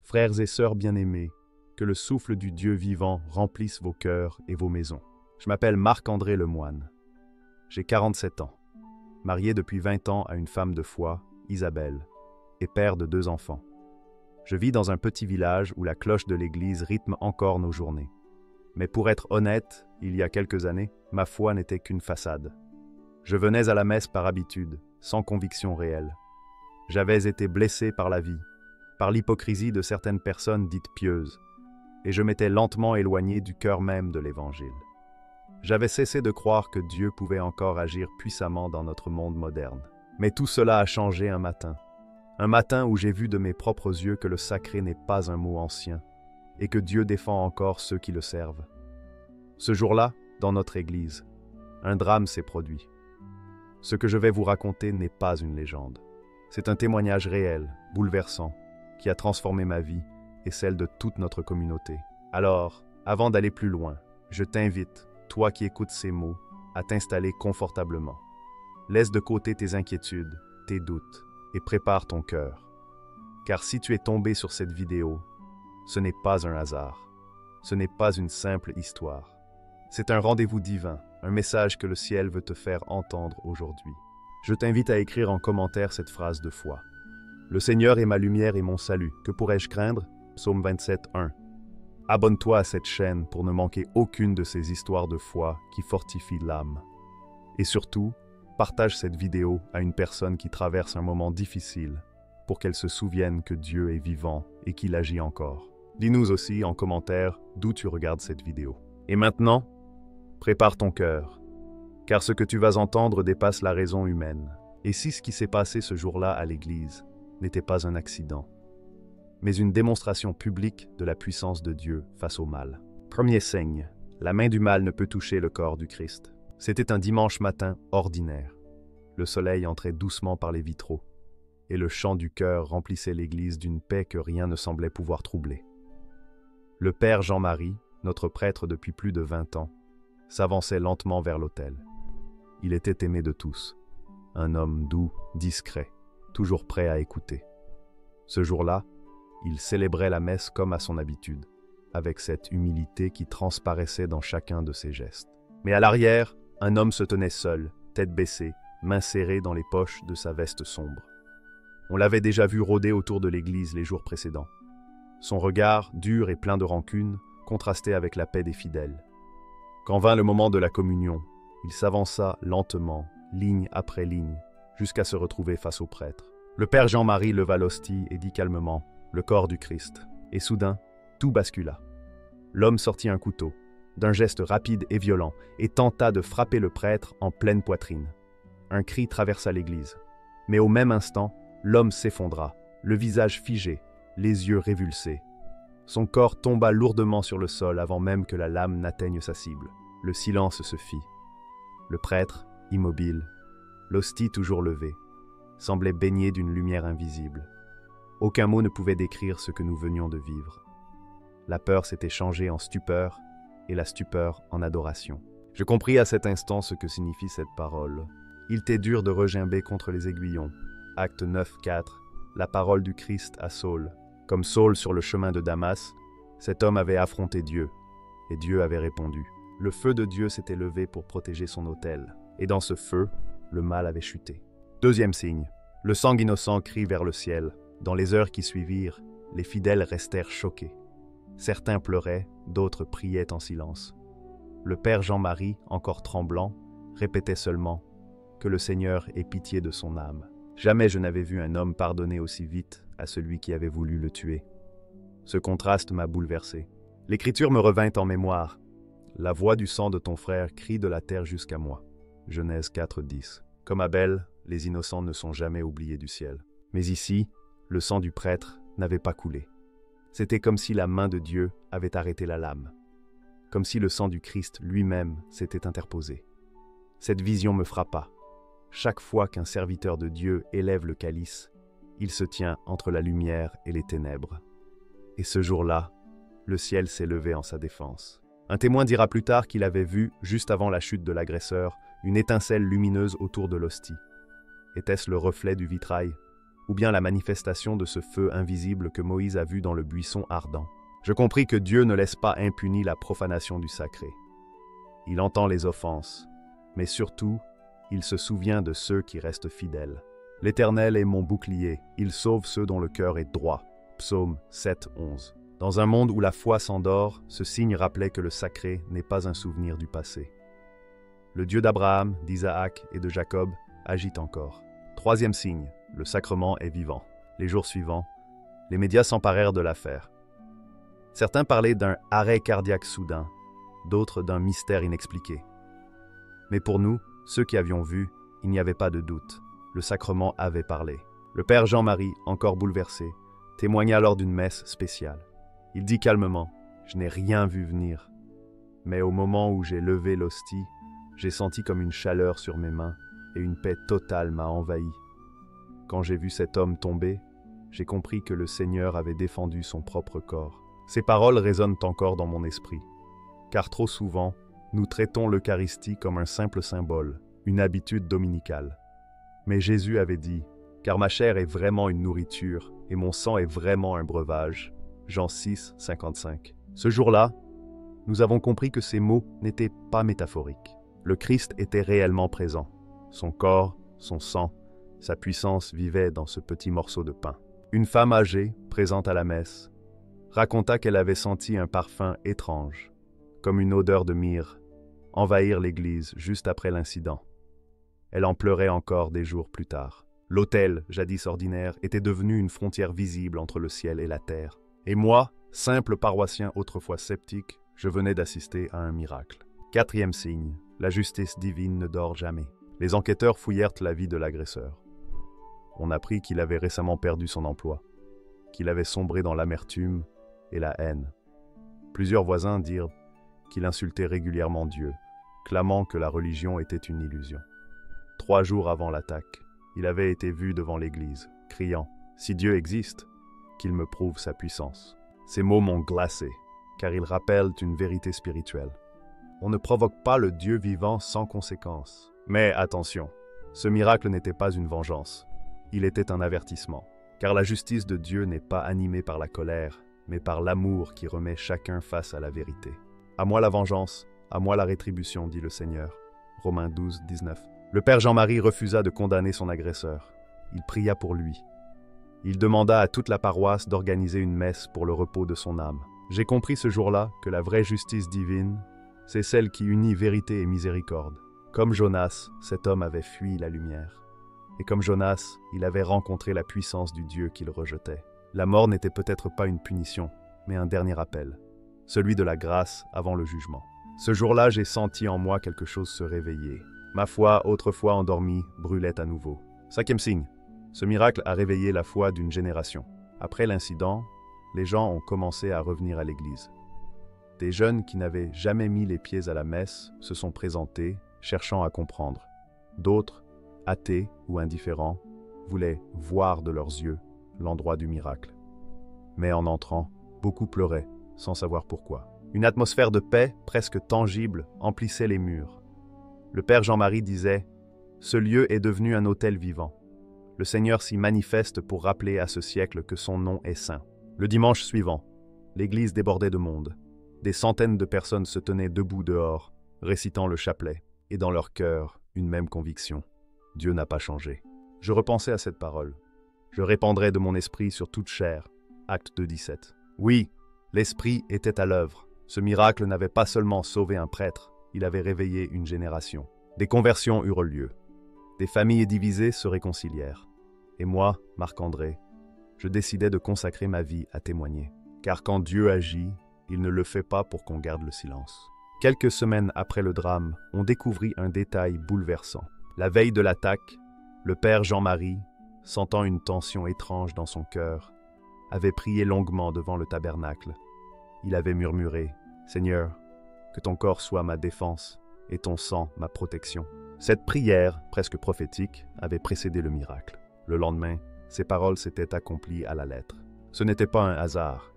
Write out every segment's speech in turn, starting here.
Frères et sœurs bien-aimés, que le souffle du Dieu vivant remplisse vos cœurs et vos maisons. Je m'appelle Marc-André Lemoine. J'ai 47 ans, marié depuis 20 ans à une femme de foi, Isabelle, et père de 2 enfants. Je vis dans un petit village où la cloche de l'église rythme encore nos journées. Mais pour être honnête, il y a quelques années, ma foi n'était qu'une façade. Je venais à la messe par habitude, sans conviction réelle. J'avais été blessé par la vie, par l'hypocrisie de certaines personnes dites pieuses, et je m'étais lentement éloigné du cœur même de l'Évangile. J'avais cessé de croire que Dieu pouvait encore agir puissamment dans notre monde moderne. Mais tout cela a changé un matin où j'ai vu de mes propres yeux que le sacré n'est pas un mot ancien, et que Dieu défend encore ceux qui le servent. Ce jour-là, dans notre église, un drame s'est produit. Ce que je vais vous raconter n'est pas une légende. C'est un témoignage réel, bouleversant, qui a transformé ma vie et celle de toute notre communauté. Alors, avant d'aller plus loin, je t'invite, toi qui écoutes ces mots, à t'installer confortablement. Laisse de côté tes inquiétudes, tes doutes, et prépare ton cœur. Car si tu es tombé sur cette vidéo, ce n'est pas un hasard. Ce n'est pas une simple histoire. C'est un rendez-vous divin, un message que le ciel veut te faire entendre aujourd'hui. Je t'invite à écrire en commentaire cette phrase de foi. Le Seigneur est ma lumière et mon salut. Que pourrais-je craindre? Psaume 27, 1. Abonne-toi à cette chaîne pour ne manquer aucune de ces histoires de foi qui fortifient l'âme. Et surtout, partage cette vidéo à une personne qui traverse un moment difficile pour qu'elle se souvienne que Dieu est vivant et qu'il agit encore. Dis-nous aussi en commentaire d'où tu regardes cette vidéo. Et maintenant, prépare ton cœur, car ce que tu vas entendre dépasse la raison humaine. Et si ce qui s'est passé ce jour-là à l'église n'était pas un accident, mais une démonstration publique de la puissance de Dieu face au mal. Premier signe, la main du mal ne peut toucher le corps du Christ. C'était un dimanche matin ordinaire. Le soleil entrait doucement par les vitraux, et le chant du chœur remplissait l'église d'une paix que rien ne semblait pouvoir troubler. Le père Jean-Marie, notre prêtre depuis plus de 20 ans, s'avançait lentement vers l'autel. Il était aimé de tous, un homme doux, discret, toujours prêt à écouter. Ce jour-là, il célébrait la messe comme à son habitude, avec cette humilité qui transparaissait dans chacun de ses gestes. Mais à l'arrière, un homme se tenait seul, tête baissée, mains serrées dans les poches de sa veste sombre. On l'avait déjà vu rôder autour de l'église les jours précédents. Son regard, dur et plein de rancune, contrastait avec la paix des fidèles. Quand vint le moment de la communion, il s'avança lentement, ligne après ligne, jusqu'à se retrouver face au prêtre. Le père Jean-Marie leva l'hostie et dit calmement « Le corps du Christ ». Et soudain, tout bascula. L'homme sortit un couteau, d'un geste rapide et violent, et tenta de frapper le prêtre en pleine poitrine. Un cri traversa l'église. Mais au même instant, l'homme s'effondra, le visage figé, les yeux révulsés. Son corps tomba lourdement sur le sol avant même que la lame n'atteigne sa cible. Le silence se fit. Le prêtre, immobile, l'hostie toujours levée, semblait baigné d'une lumière invisible. Aucun mot ne pouvait décrire ce que nous venions de vivre. La peur s'était changée en stupeur et la stupeur en adoration. Je compris à cet instant ce que signifie cette parole. Il t'est dur de regimber contre les aiguillons. Acte 9, 4. La parole du Christ à Saul. Comme Saul sur le chemin de Damas, cet homme avait affronté Dieu, et Dieu avait répondu. Le feu de Dieu s'était levé pour protéger son autel, et dans ce feu, le mal avait chuté. Deuxième signe, le sang innocent crie vers le ciel. Dans les heures qui suivirent, les fidèles restèrent choqués. Certains pleuraient, d'autres priaient en silence. Le père Jean-Marie, encore tremblant, répétait seulement « Que le Seigneur ait pitié de son âme ». Jamais je n'avais vu un homme pardonner aussi vite à celui qui avait voulu le tuer. Ce contraste m'a bouleversé. L'Écriture me revint en mémoire. La voix du sang de ton frère crie de la terre jusqu'à moi. Genèse 4, 10. Comme Abel, les innocents ne sont jamais oubliés du ciel. Mais ici, le sang du prêtre n'avait pas coulé. C'était comme si la main de Dieu avait arrêté la lame. Comme si le sang du Christ lui-même s'était interposé. Cette vision me frappa. Chaque fois qu'un serviteur de Dieu élève le calice, il se tient entre la lumière et les ténèbres. Et ce jour-là, le ciel s'est levé en sa défense. Un témoin dira plus tard qu'il avait vu, juste avant la chute de l'agresseur, une étincelle lumineuse autour de l'hostie. Était-ce le reflet du vitrail? ou bien la manifestation de ce feu invisible que Moïse a vu dans le buisson ardent. Je compris que Dieu ne laisse pas impunie la profanation du sacré. Il entend les offenses, mais surtout, il se souvient de ceux qui restent fidèles. L'Éternel est mon bouclier, il sauve ceux dont le cœur est droit. Psaume 7, 11. Dans un monde où la foi s'endort, ce signe rappelait que le sacré n'est pas un souvenir du passé. Le Dieu d'Abraham, d'Isaac et de Jacob agit encore. Troisième signe, le sacrement est vivant. Les jours suivants, les médias s'emparèrent de l'affaire. Certains parlaient d'un arrêt cardiaque soudain, d'autres d'un mystère inexpliqué. Mais pour nous, ceux qui avions vu, il n'y avait pas de doute. Le sacrement avait parlé. Le père Jean-Marie, encore bouleversé, témoigna lors d'une messe spéciale. Il dit calmement, « Je n'ai rien vu venir. Mais au moment où j'ai levé l'hostie, j'ai senti comme une chaleur sur mes mains et une paix totale m'a envahi. Quand j'ai vu cet homme tomber, j'ai compris que le Seigneur avait défendu son propre corps. » Ces paroles résonnent encore dans mon esprit, car trop souvent, nous traitons l'Eucharistie comme un simple symbole, une habitude dominicale. Mais Jésus avait dit, « Car ma chair est vraiment une nourriture et mon sang est vraiment un breuvage. » Jean 6, 55. Ce jour-là, nous avons compris que ces mots n'étaient pas métaphoriques. Le Christ était réellement présent. Son corps, son sang, sa puissance vivaient dans ce petit morceau de pain. Une femme âgée, présente à la messe, raconta qu'elle avait senti un parfum étrange, comme une odeur de myrrhe, envahir l'église juste après l'incident. Elle en pleurait encore des jours plus tard. L'autel, jadis ordinaire, était devenu une frontière visible entre le ciel et la terre. Et moi, simple paroissien autrefois sceptique, je venais d'assister à un miracle. Quatrième signe, la justice divine ne dort jamais. Les enquêteurs fouillèrent la vie de l'agresseur. On apprit qu'il avait récemment perdu son emploi, qu'il avait sombré dans l'amertume et la haine. Plusieurs voisins dirent qu'il insultait régulièrement Dieu, clamant que la religion était une illusion. 3 jours avant l'attaque, il avait été vu devant l'église, criant « Si Dieu existe, qu'il me prouve sa puissance ». Ces mots m'ont glacé, car ils rappellent une vérité spirituelle. On ne provoque pas le Dieu vivant sans conséquence. Mais attention, ce miracle n'était pas une vengeance. Il était un avertissement, car la justice de Dieu n'est pas animée par la colère, mais par l'amour qui remet chacun face à la vérité. « À moi la vengeance, à moi la rétribution, dit le Seigneur. » Romains 12, 19. Le père Jean-Marie refusa de condamner son agresseur. Il pria pour lui. Il demanda à toute la paroisse d'organiser une messe pour le repos de son âme. J'ai compris ce jour-là que la vraie justice divine, c'est celle qui unit vérité et miséricorde. Comme Jonas, cet homme avait fui la lumière. Et comme Jonas, il avait rencontré la puissance du Dieu qu'il rejetait. La mort n'était peut-être pas une punition, mais un dernier appel, celui de la grâce avant le jugement. Ce jour-là, j'ai senti en moi quelque chose se réveiller. Ma foi, autrefois endormie, brûlait à nouveau. 5e signe. Ce miracle a réveillé la foi d'une génération. Après l'incident, les gens ont commencé à revenir à l'église. Des jeunes qui n'avaient jamais mis les pieds à la messe se sont présentés, cherchant à comprendre. D'autres, athées ou indifférents, voulaient voir de leurs yeux l'endroit du miracle. Mais en entrant, beaucoup pleuraient, sans savoir pourquoi. Une atmosphère de paix, presque tangible, emplissait les murs. Le père Jean-Marie disait « Ce lieu est devenu un autel vivant. Le Seigneur s'y manifeste pour rappeler à ce siècle que son nom est saint. » Le dimanche suivant, l'église débordait de monde. Des centaines de personnes se tenaient debout dehors, récitant le chapelet, et dans leur cœur, une même conviction. Dieu n'a pas changé. Je repensais à cette parole. Je répandrai de mon esprit sur toute chair. Acte 2:17. Oui, l'esprit était à l'œuvre. Ce miracle n'avait pas seulement sauvé un prêtre, il avait réveillé une génération. Des conversions eurent lieu. Des familles divisées se réconcilièrent. Et moi, Marc-André, je décidai de consacrer ma vie à témoigner. Car quand Dieu agit, il ne le fait pas pour qu'on garde le silence. Quelques semaines après le drame, on découvrit un détail bouleversant. La veille de l'attaque, le père Jean-Marie, sentant une tension étrange dans son cœur, avait prié longuement devant le tabernacle. Il avait murmuré « Seigneur, que ton corps soit ma défense et ton sang ma protection. » Cette prière, presque prophétique, avait précédé le miracle. Le lendemain, ces paroles s'étaient accomplies à la lettre. Ce n'était pas un hasard,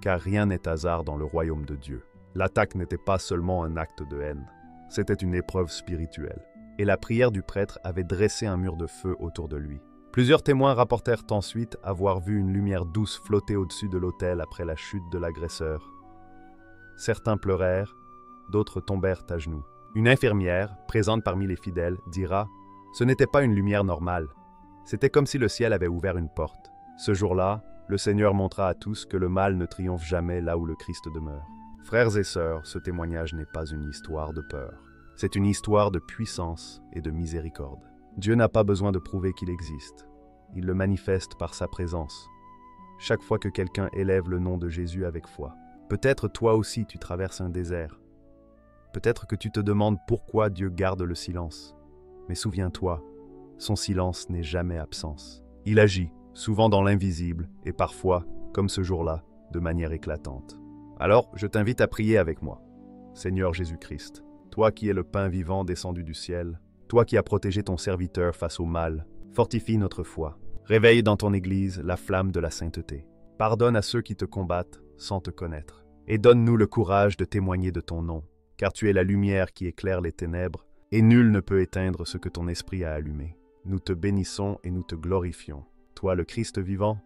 car rien n'est hasard dans le royaume de Dieu. L'attaque n'était pas seulement un acte de haine, c'était une épreuve spirituelle. Et la prière du prêtre avait dressé un mur de feu autour de lui. Plusieurs témoins rapportèrent ensuite avoir vu une lumière douce flotter au-dessus de l'autel après la chute de l'agresseur. Certains pleurèrent, d'autres tombèrent à genoux. Une infirmière, présente parmi les fidèles, dira « Ce n'était pas une lumière normale. C'était comme si le ciel avait ouvert une porte. Ce jour-là, le Seigneur montra à tous que le mal ne triomphe jamais là où le Christ demeure. » Frères et sœurs, ce témoignage n'est pas une histoire de peur. C'est une histoire de puissance et de miséricorde. Dieu n'a pas besoin de prouver qu'il existe. Il le manifeste par sa présence. Chaque fois que quelqu'un élève le nom de Jésus avec foi. Peut-être toi aussi tu traverses un désert. Peut-être que tu te demandes pourquoi Dieu garde le silence. Mais souviens-toi, son silence n'est jamais absence. Il agit, souvent dans l'invisible, et parfois, comme ce jour-là, de manière éclatante. Alors, je t'invite à prier avec moi. Seigneur Jésus-Christ, toi qui es le pain vivant descendu du ciel, toi qui as protégé ton serviteur face au mal, fortifie notre foi. Réveille dans ton Église la flamme de la sainteté. Pardonne à ceux qui te combattent sans te connaître. Et donne-nous le courage de témoigner de ton nom, car tu es la lumière qui éclaire les ténèbres, et nul ne peut éteindre ce que ton esprit a allumé. Nous te bénissons et nous te glorifions. Toi, le Christ vivant,